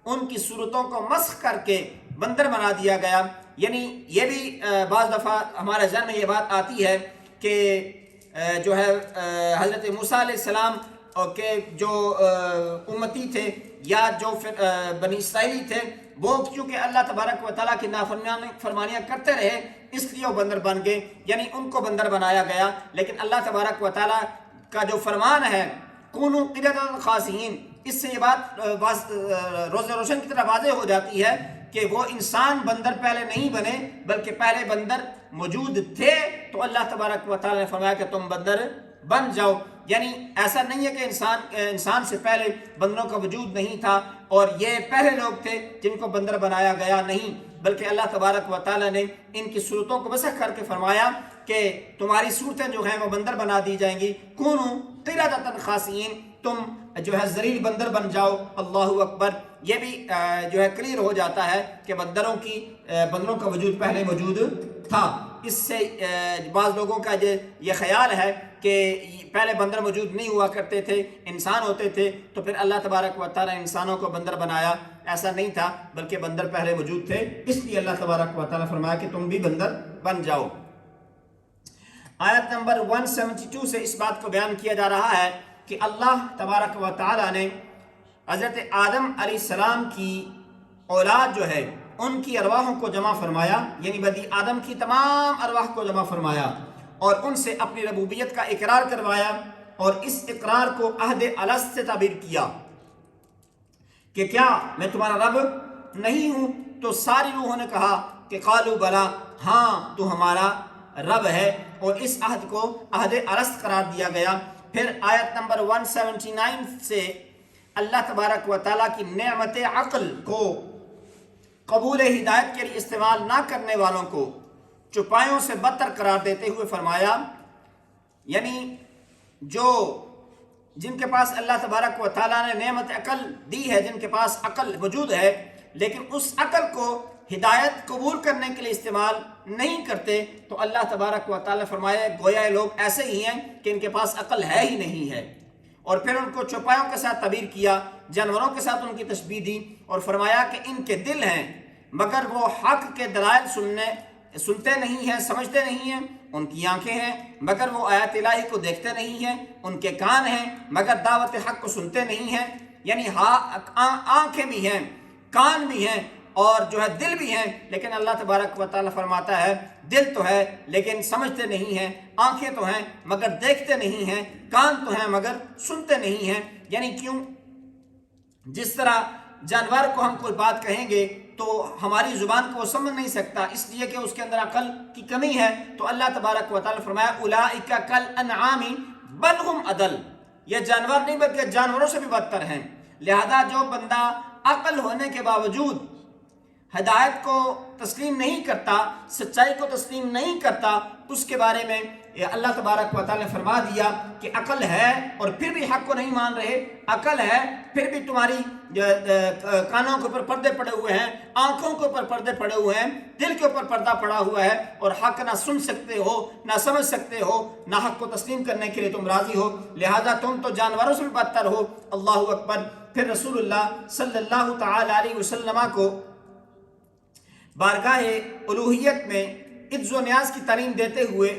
Speaker 1: ان کی صورتوں کو مسخ کر کے بندر بنا دیا گیا۔ یعنی یہ بھی بعض دفعہ ہمارے ذہن میں یہ بات آتی ہے کہ جو ہے حضرت موسیٰ علیہ السلام کے جو امتی تھے یا جو بنی اسرائیلی تھے وہ چونکہ اللہ تبارک و تعالیٰ کی نافرمانیاں کرتے رہے اس لیے وہ بندر بن گئے، یعنی ان کو بندر بنایا گیا۔ لیکن اللہ تبارک و تعالیٰ کا جو فرمان ہے کونوا قردۃ خاسئین، اس سے یہ بات روز روشن کی طرح واضح ہو جاتی ہے کہ وہ انسان بندر پہلے نہیں بنے بلکہ پہلے بندر موجود تھے، تو اللہ تبارک و تعالیٰ نے فرمایا کہ تم بندر بن جاؤ۔ یعنی ایسا نہیں ہے کہ انسان سے پہلے بندروں کا وجود نہیں تھا اور یہ پہلے لوگ تھے جن کو بندر بنایا گیا، نہیں، بلکہ اللہ تبارک و تعالیٰ نے ان کی صورتوں کو مسخ کر کے فرمایا کہ تمہاری صورتیں جو ہیں وہ بندر بنا دی جائیں گی، کونوا قردۃ خاسئین، تم جو ہے ذلیل بندر بن جاؤ۔ اللہ اکبر۔ یہ بھی جو ہے کلیئر ہو جاتا ہے کہ بندروں کا وجود پہلے موجود تھا۔ اس سے بعض لوگوں کا یہ خیال ہے کہ پہلے بندر موجود نہیں ہوا کرتے تھے، انسان ہوتے تھے، تو پھر اللہ تبارک و تعالیٰ نے انسانوں کو بندر بنایا۔ ایسا نہیں تھا، بلکہ بندر پہلے موجود تھے، اس لیے اللہ تبارک و تعالیٰ فرمایا کہ تم بھی بندر بن جاؤ۔ آیت نمبر 172 سے اس بات کو بیان کیا جا رہا ہے کہ اللہ تبارک و تعالیٰ نے حضرت آدم علیہ السلام کی اولاد جو ہے ان کی ارواحوں کو جمع فرمایا، یعنی بنی آدم کی تمام ارواح کو جمع فرمایا اور ان سے اپنی ربوبیت کا اقرار کروایا، اور اس اقرار کو عہد الست سے تعبیر کیا کہ کیا میں تمہارا رب نہیں ہوں؟ تو ساری روحوں نے کہا کہ قالوا بلا، ہاں تو ہمارا رب ہے، اور اس عہد کو عہد الست قرار دیا گیا۔ پھر آیت نمبر 179 سے اللہ تبارک و تعالیٰ کی نعمت عقل کو قبول ہدایت کے لیے استعمال نہ کرنے والوں کو چوپایوں سے بدتر قرار دیتے ہوئے فرمایا، یعنی جن کے پاس اللہ تبارک و تعالیٰ نے نعمت عقل دی ہے، جن کے پاس عقل موجود ہے، لیکن اس عقل کو ہدایت قبول کرنے کے لیے استعمال نہیں کرتے، تو اللہ تبارک و تعالیٰ فرمایا گویا یہ لوگ ایسے ہی ہیں کہ ان کے پاس عقل ہے ہی نہیں ہے۔ اور پھر ان کو چوپایوں کے ساتھ تعبیر کیا، جانوروں کے ساتھ ان کی تشبیہ دی، اور فرمایا کہ ان کے دل ہیں مگر وہ حق کے دلائل سنتے نہیں ہیں، سمجھتے نہیں ہیں، ان کی آنکھیں ہیں مگر وہ آیات الہی کو دیکھتے نہیں ہیں، ان کے کان ہیں مگر دعوت حق کو سنتے نہیں ہیں۔ یعنی آنکھیں بھی ہیں، کان بھی ہیں، اور جو ہے دل بھی ہیں، لیکن اللہ تبارک و تعالیٰ فرماتا ہے دل تو ہے لیکن سمجھتے نہیں ہیں، آنکھیں تو ہیں مگر دیکھتے نہیں ہیں، کان تو ہیں مگر سنتے نہیں ہیں۔ یعنی کیوں؟ جس طرح جانور کو ہم کوئی بات کہیں گے تو ہماری زبان کو وہ سمجھ نہیں سکتا، اس لیے کہ اس کے اندر عقل کی کمی ہے، تو اللہ تبارک و تعالیٰ فرمایا اولئک کالانعام بل هم اضل، یہ جانور نہیں بلکہ جانوروں سے بھی بدتر ہیں۔ لہذا جو بندہ عقل ہونے کے باوجود ہدایت کو تسلیم نہیں کرتا، سچائی کو تسلیم نہیں کرتا، اس کے بارے میں اللہ تبارک و تعالیٰ نے فرما دیا کہ عقل ہے اور پھر بھی حق کو نہیں مان رہے، عقل ہے پھر بھی تمہاری کانوں کے اوپر پردے پڑے ہوئے ہیں، آنکھوں کے اوپر پردے پڑے ہوئے ہیں، دل کے اوپر پردہ پڑا ہوا ہے، اور حق نہ سن سکتے ہو، نہ سمجھ سکتے ہو، نہ حق کو تسلیم کرنے کے لیے تم راضی ہو، لہذا تم تو جانوروں سے بھی بدتر ہو۔ اللہ اکبر۔ پھر رسول اللہ صلی اللہ تعالی علیہ وسلم کو بارگاہ الوہیت میں عز و نیاز کی تعلیم دیتے ہوئے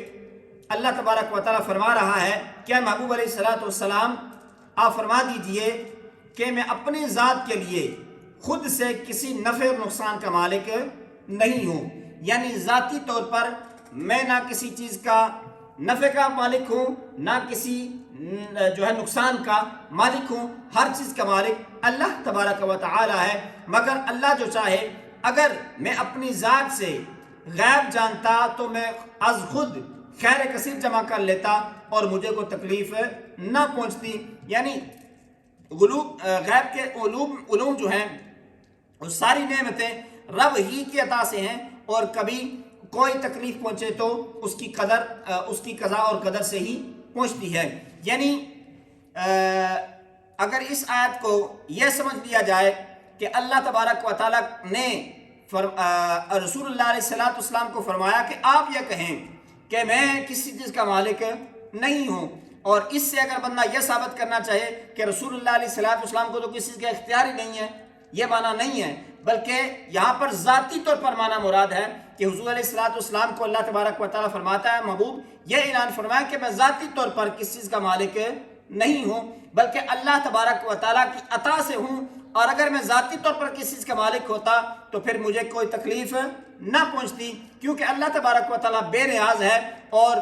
Speaker 1: اللہ تبارک و تعالیٰ فرما رہا ہے کہ محبوب علیہ الصلوۃ والسلام آپ فرما دیجئے کہ میں اپنی ذات کے لیے خود سے کسی نفع اور نقصان کا مالک نہیں ہوں، یعنی ذاتی طور پر میں نہ کسی چیز کا نفع کا مالک ہوں، نہ کسی جو ہے نقصان کا مالک ہوں، ہر چیز کا مالک اللہ تبارک و تعالی ہے۔ مگر اللہ جو چاہے، اگر میں اپنی ذات سے غیب جانتا تو میں از خود خیر کثیر جمع کر لیتا اور مجھے کوئی تکلیف نہ پہنچتی۔ یعنی غیب کے علوم جو ہیں وہ ساری نعمتیں رب ہی کی عطا سے ہیں، اور کبھی کوئی تکلیف پہنچے تو اس کی قضا اور قدر سے ہی پہنچتی ہے۔ یعنی اگر اس آیت کو یہ سمجھ لیا جائے کہ اللہ تبارک و تعالیٰ نے رسول اللہ علیہ الصلوۃ والسلام کو فرمایا کہ آپ یہ کہیں کہ میں کسی چیز کا مالک نہیں ہوں، اور اس سے اگر بندہ یہ ثابت کرنا چاہے کہ رسول اللہ علیہ الصلوۃ والسلام کو تو کسی چیز کا اختیار ہی نہیں ہے، یہ معنی نہیں ہے، بلکہ یہاں پر ذاتی طور پر معنی مراد ہے کہ حضور علیہ الصلوۃ والسلام کو اللہ تبارک و تعالیٰ فرماتا ہے محبوب یہ اعلان فرمایا کہ میں ذاتی طور پر کسی چیز کا مالک نہیں ہوں، بلکہ اللہ تبارک و تعالیٰ کی عطا سے ہوں، اور اگر میں ذاتی طور پر کسی چیز کا مالک ہوتا تو پھر مجھے کوئی تکلیف نہ پہنچتی، کیونکہ اللہ تبارک و تعالیٰ بے نیاز ہے، اور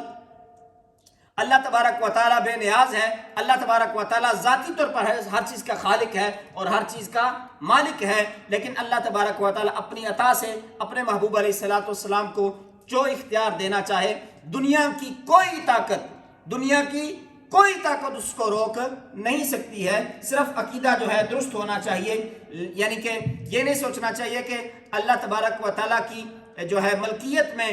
Speaker 1: اللہ تبارک و تعالیٰ بے نیاز ہے، اللہ تبارک و تعالیٰ ذاتی طور پر ہر چیز کا خالق ہے اور ہر چیز کا مالک ہے، لیکن اللہ تبارک و تعالیٰ اپنی عطا سے اپنے محبوب علیہ الصلوۃ والسلام کو جو اختیار دینا چاہے، دنیا کی کوئی طاقت اس کو روک نہیں سکتی ہے۔ صرف عقیدہ جو ہے درست ہونا چاہیے، یعنی کہ یہ نہیں سوچنا چاہیے کہ اللہ تبارک و تعالیٰ کی جو ہے ملکیت میں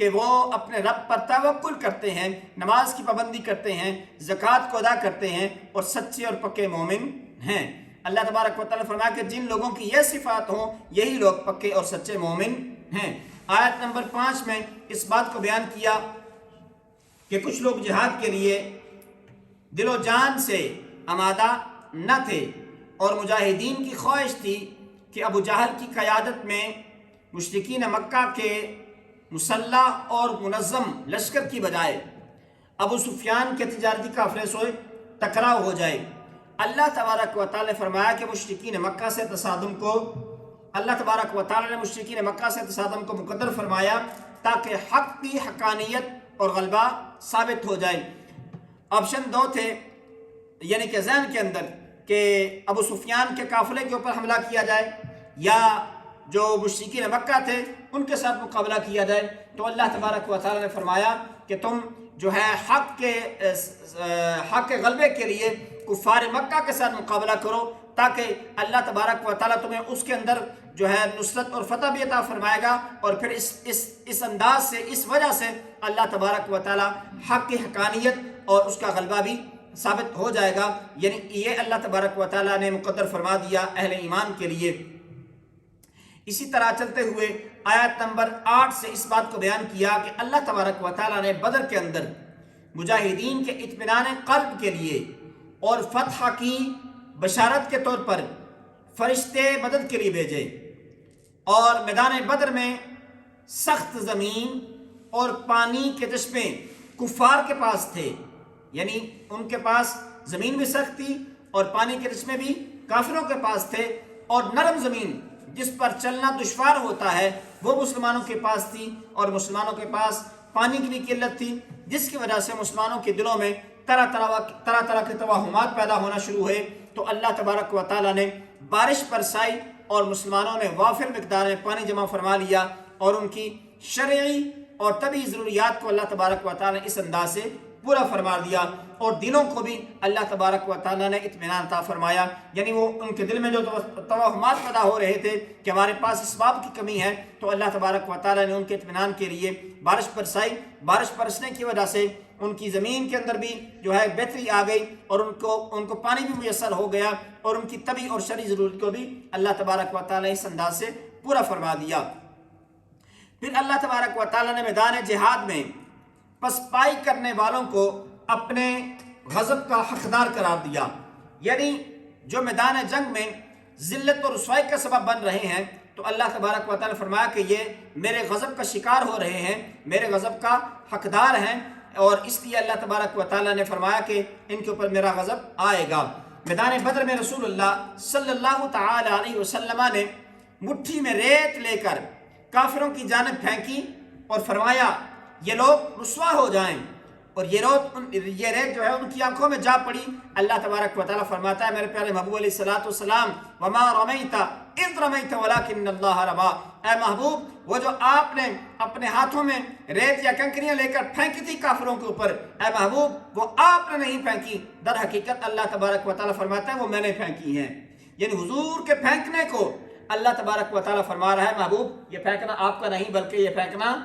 Speaker 1: کہ وہ اپنے رب پر توکل کرتے ہیں، نماز کی پابندی کرتے ہیں، زکوٰۃ کو ادا کرتے ہیں اور سچے اور پکے مومن ہیں۔ اللہ تبارک و تعالیٰ فرمایا کہ جن لوگوں کی یہ صفات ہوں یہی لوگ پکے اور سچے مومن ہیں۔ آیت نمبر 5 میں اس بات کو بیان کیا کہ کچھ لوگ جہاد کے لیے دل و جان سے آمادہ نہ تھے اور مجاہدین کی خواہش تھی کہ ابو جہل کی قیادت میں مشرکین مکہ کے مسلح اور منظم لشکر کی بجائے ابو سفیان کے تجارتی قافلے سے ٹکراؤ ہو جائے۔ اللہ تبارک و تعالیٰ نے فرمایا کہ مشرکین مکہ سے تصادم کو مقدر فرمایا تاکہ حق کی حقانیت اور غلبہ ثابت ہو جائے۔ آپشن 2 تھے، یعنی کہ ذہن کے اندر کہ ابو سفیان کے قافلے کے اوپر حملہ کیا جائے یا جو مشرکین مکہ تھے ان کے ساتھ مقابلہ کیا جائے۔ تو اللہ تبارک و تعالیٰ نے فرمایا کہ تم جو ہے حق کے غلبے کے لیے کفار مکہ کے ساتھ مقابلہ کرو تاکہ اللہ تبارک و تعالیٰ تمہیں اس کے اندر جو ہے نصرت اور فتح بھی عطا فرمائے گا، اور پھر اس انداز سے، اس وجہ سے اللہ تبارک و تعالیٰ حق کی حقانیت اور اس کا غلبہ بھی ثابت ہو جائے گا۔ یعنی یہ اللہ تبارک و تعالیٰ نے مقدر فرما دیا اہل ایمان کے لیے۔ اسی طرح چلتے ہوئے آیت نمبر 8 سے اس بات کو بیان کیا کہ اللہ تبارک و تعالیٰ نے بدر کے اندر مجاہدین کے اطمینان قلب کے لیے اور فتح کی بشارت کے طور پر فرشتے مدد کے لیے بھیجے، اور میدان بدر میں سخت زمین اور پانی کے چشمے کفار کے پاس تھے، یعنی ان کے پاس زمین بھی سخت تھی اور پانی کے چشمے بھی کافروں کے پاس تھے، اور نرم زمین جس پر چلنا دشوار ہوتا ہے وہ مسلمانوں کے پاس تھی، اور مسلمانوں کے پاس پانی کی بھی قلت تھی، جس کی وجہ سے مسلمانوں کے دلوں میں طرح طرح کے توہمات پیدا ہونا شروع ہوئے۔ تو اللہ تبارک و تعالیٰ نے بارش برسائی اور مسلمانوں نے وافر مقدار میں پانی جمع فرما لیا، اور ان کی شرعی اور طبعی ضروریات کو اللہ تبارک و تعالیٰ نے اس انداز سے پورا فرما دیا، اور دلوں کو بھی اللہ تبارک و تعالیٰ نے اطمینان عطا فرمایا۔ یعنی وہ ان کے دل میں جو توہمات پیدا ہو رہے تھے کہ ہمارے پاس اسباب کی کمی ہے، تو اللہ تبارک و تعالیٰ نے ان کے اطمینان کے لیے بارش برسائی۔ بارش برسنے کی وجہ سے ان کی زمین کے اندر بھی جو ہے بہتری آ گئی، اور ان کو پانی بھی میسر ہو گیا، اور ان کی طبعی اور شرعی ضرورت کو بھی اللہ تبارک و تعالیٰ نے اس انداز سے پورا فرما دیا۔ پھر اللہ تبارک و تعالیٰ نے میدان جہاد میں پسپائی کرنے والوں کو اپنے غضب کا حقدار قرار دیا، یعنی جو میدان جنگ میں ذلت اور رسوائی کا سبب بن رہے ہیں، تو اللہ تبارک و تعالیٰ نے فرمایا کہ یہ میرے غضب کا شکار ہو رہے ہیں، میرے غضب کا حقدار ہیں، اور اس لیے اللہ تبارک و تعالیٰ نے فرمایا کہ ان کے اوپر میرا غضب آئے گا۔ میدان بدر میں رسول اللہ صلی اللہ تعالی علیہ وسلم نے مٹھی میں ریت لے کر کافروں کی جانب پھینکی اور فرمایا یہ لوگ رسوا ہو جائیں، اور یہ ریت جو ہے ان کی آنکھوں میں جا پڑی۔ اللہ تبارک و تعالیٰ فرماتا ہے میرے پیارے محبوب علیہ الصلوۃ والسلام وما رمیت اذ رمیت ولکن اللہ رما، اے محبوب وہ جو آپ نے اپنے ہاتھوں میں ریت یا کنکریاں لے کر پھینکی تھی کافروں کے اوپر، اے محبوب وہ آپ نے نہیں پھینکی، در حقیقت اللہ تبارک و تعالیٰ فرماتا ہے وہ میں نے پھینکی ہیں۔ یعنی حضور کے پھینکنے کو اللہ تبارک و تعالیٰ فرما رہا ہے محبوب یہ پھینکنا آپ کا نہیں بلکہ یہ پھینکنا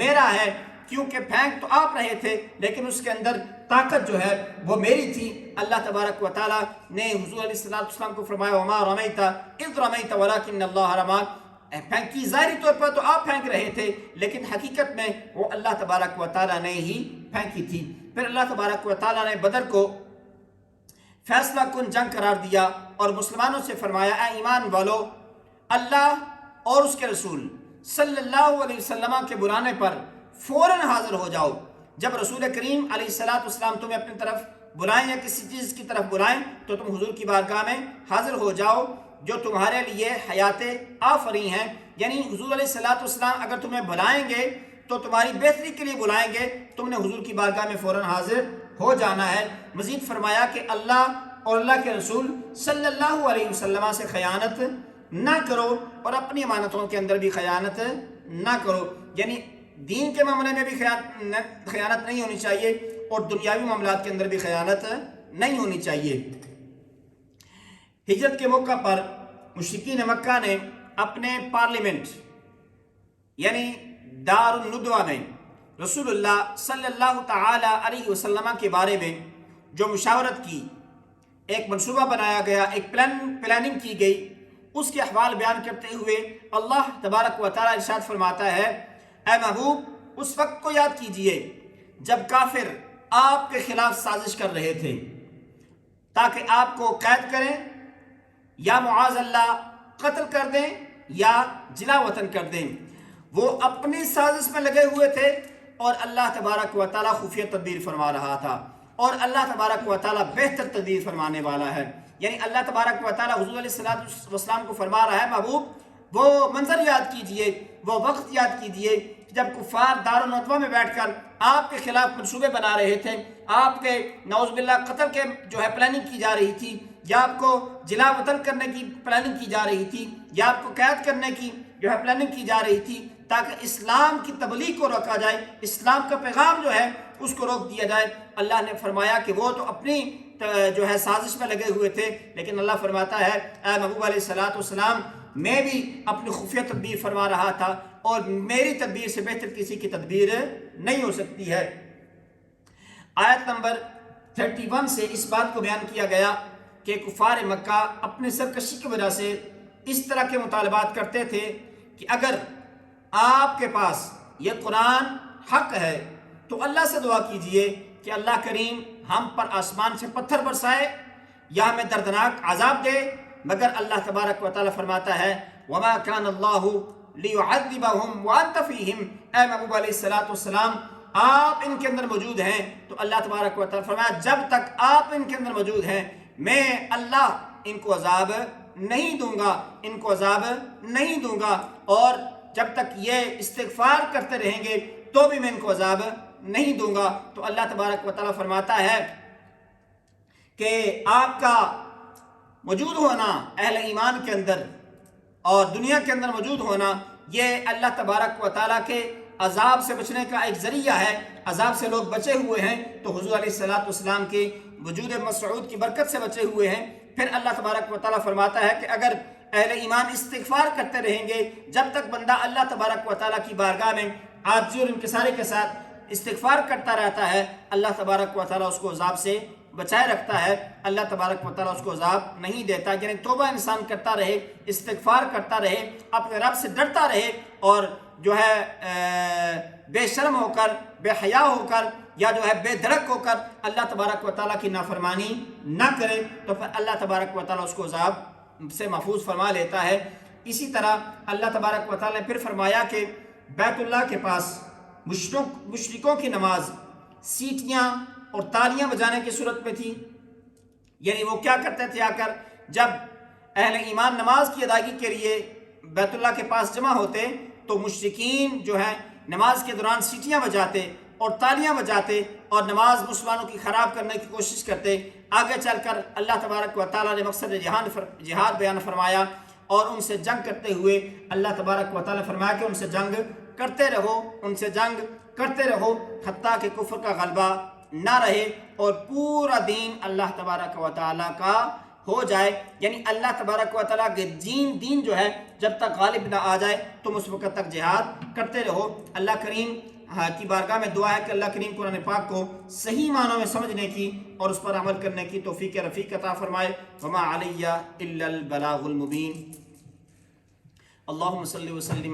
Speaker 1: میرا ہے، کیونکہ پھینک تو آپ رہے تھے لیکن اس کے اندر طاقت جو ہے وہ میری تھی۔ اللہ تبارک و تعالیٰ نے حضور علیہ السلام کو فرمایا وما رمیت اذ رمیت ولکن اللہ رما، پھینکی ظاہری طور پر تو آپ پھینک رہے تھے لیکن حقیقت میں وہ اللہ تبارک و تعالیٰ نے ہی پھینکی تھی۔ پھر اللہ تبارک و تعالیٰ نے بدر کو فیصلہ کن جنگ قرار دیا اور مسلمانوں سے فرمایا اے ایمان والو، اللہ اور اس کے رسول صلی اللہ علیہ وسلم کے بلانے پر فوراً حاضر ہو جاؤ۔ جب رسول کریم علیہ السلام تمہیں اپنی طرف بلائیں یا کسی چیز کی طرف بلائیں تو تم حضور کی بارگاہ میں حاضر ہو جاؤ جو تمہارے لیے حیات آفریں ہیں۔ یعنی حضور علیہ السلام اگر تمہیں بلائیں گے تو تمہاری بہتری کے لیے بلائیں گے، تم نے حضور کی بارگاہ میں فوراً حاضر ہو جانا ہے۔ مزید فرمایا کہ اللہ اور اللہ کے رسول صلی اللہ علیہ وسلم سے خیانت نہ کرو اور اپنی امانتوں کے اندر بھی خیانت نہ کرو، یعنی دین کے معاملے میں بھی خیانت نہیں ہونی چاہیے اور دنیاوی معاملات کے اندر بھی خیانت نہیں ہونی چاہیے۔ ہجرت کے موقع پر مشرکین مکہ نے اپنے پارلیمنٹ یعنی دار الندوہ میں رسول اللہ صلی اللہ تعالی علیہ وسلم کے بارے میں جو مشاورت کی، ایک منصوبہ بنایا گیا، ایک پلاننگ کی گئی، اس کے احوال بیان کرتے ہوئے اللہ تبارک و تعالی ارشاد فرماتا ہے، اے محبوب اس وقت کو یاد کیجئے جب کافر آپ کے خلاف سازش کر رہے تھے تاکہ آپ کو قید کریں یا معاذ اللہ قتل کر دیں یا جلا وطن کر دیں۔ وہ اپنی سازش میں لگے ہوئے تھے اور اللہ تبارک و تعالیٰ خفیہ تدبیر فرما رہا تھا، اور اللہ تبارک و تعالیٰ بہتر تدبیر فرمانے والا ہے۔ یعنی اللہ تبارک و تعالیٰ حضور علیہ السلام کو فرما رہا ہے، محبوب وہ منظر یاد کیجئے، وہ وقت یاد کیجئے جب کفار دار الندوہ میں بیٹھ کر آپ کے خلاف منصوبے بنا رہے تھے، آپ کے نعوذ باللہ قتل کے جو ہے پلاننگ کی جا رہی تھی، یا آپ کو جلا وطن کرنے کی پلاننگ کی جا رہی تھی، یا آپ کو قید کرنے کی جو ہے پلاننگ کی جا رہی تھی تاکہ اسلام کی تبلیغ کو روکا جائے، اسلام کا پیغام جو ہے اس کو روک دیا جائے۔ اللہ نے فرمایا کہ وہ تو اپنی جو ہے سازش میں لگے ہوئے تھے، لیکن اللہ فرماتا ہے اے محبوب علیہ السلام میں بھی اپنی خفیہ تدبیر فرما رہا تھا، اور میری تدبیر سے بہتر کسی کی تدبیر نہیں ہو سکتی ہے۔ آیت نمبر 31 سے اس بات کو بیان کیا گیا کہ کفار مکہ اپنے سرکشی کی وجہ سے اس طرح کے مطالبات کرتے تھے کہ اگر آپ کے پاس یہ قرآن حق ہے تو اللہ سے دعا کیجئے کہ اللہ کریم ہم پر آسمان سے پتھر برسائے یا ہمیں دردناک عذاب دے، مگر اللہ تبارک و تعالیٰ فرماتا ہے وَمَا كَانَ اللَّهُ لِيُعَذِّبَهُمْ وَأَنْتَ فِيهِمْ، اے محبوب علیہ السلام آپ ان کے اندر موجود ہیں، تو اللہ تبارک و تعالیٰ فرمایا جب تک آپ ان کے اندر موجود ہیں میں اللہ ان کو عذاب نہیں دوں گا، ان کو عذاب نہیں دوں گا، اور جب تک یہ استغفار کرتے رہیں گے تو بھی میں ان کو عذاب نہیں دوں گا۔ تو اللہ تبارک و تعالیٰ فرماتا ہے کہ آپ کا موجود ہونا اہل ایمان کے اندر اور دنیا کے اندر موجود ہونا یہ اللہ تبارک و تعالیٰ کے عذاب سے بچنے کا ایک ذریعہ ہے۔ عذاب سے لوگ بچے ہوئے ہیں تو حضور علیہ السلام کے وجود مسعود کی برکت سے بچے ہوئے ہیں۔ پھر اللہ تبارک و تعالیٰ فرماتا ہے کہ اگر اہل ایمان استغفار کرتے رہیں گے، جب تک بندہ اللہ تبارک و تعالیٰ کی بارگاہ میں عاجزی اور انکساری کے ساتھ استغفار کرتا رہتا ہے، اللہ تبارک و تعالیٰ اس کو عذاب سے بچائے رکھتا ہے، اللہ تبارک و تعالیٰ اس کو عذاب نہیں دیتا۔ یعنی توبہ انسان کرتا رہے، استغفار کرتا رہے، اپنے رب سے ڈرتا رہے، اور جو ہے بے شرم ہو کر، بے حیا ہو کر، یا جو ہے بے دھڑک ہو کر اللہ تبارک و تعالیٰ کی نافرمانی نہ کرے، تو پھر اللہ تبارک و تعالیٰ اس کو عذاب سے محفوظ فرما لیتا ہے۔ اسی طرح اللہ تبارک و تعالیٰ نے پھر فرمایا کہ بیت اللہ کے پاس مشرکوں کی نماز سیٹیاں اور تالیاں بجانے کی صورت میں تھی۔ یعنی وہ کیا کرتے تھے، آ کر جب اہل ایمان نماز کی ادائیگی کے لیے بیت اللہ کے پاس جمع ہوتے تو مشرکین جو ہیں نماز کے دوران سیٹیاں بجاتے اور تالیاں بجاتے اور نماز مسلمانوں کی خراب کرنے کی کوشش کرتے۔ آگے چل کر اللہ تبارک و تعالیٰ نے مقصد جہاد بیان فرمایا، اور ان سے جنگ کرتے ہوئے اللہ تبارک و تعالیٰ نے فرمایا کہ ان سے جنگ کرتے رہو، ان سے جنگ کرتے رہو حتیٰ کہ کفر کا غلبہ نہ رہے اور پورا دین اللہ تبارک و تعالیٰ کا ہو جائے۔ یعنی اللہ تبارک و تعالیٰ کے دین جو ہے جب تک غالب نہ آ جائے تم اس وقت تک جہاد کرتے رہو۔ اللہ کریم کی بارگاہ میں دعا ہے کہ اللہ کریم قرآن پاک کو صحیح معنوں میں سمجھنے کی اور اس پر عمل کرنے کی توفیق رفیق عطا فرمائے۔ وما علیہ الا البلاغ المبین۔ اللہم صلی وسلم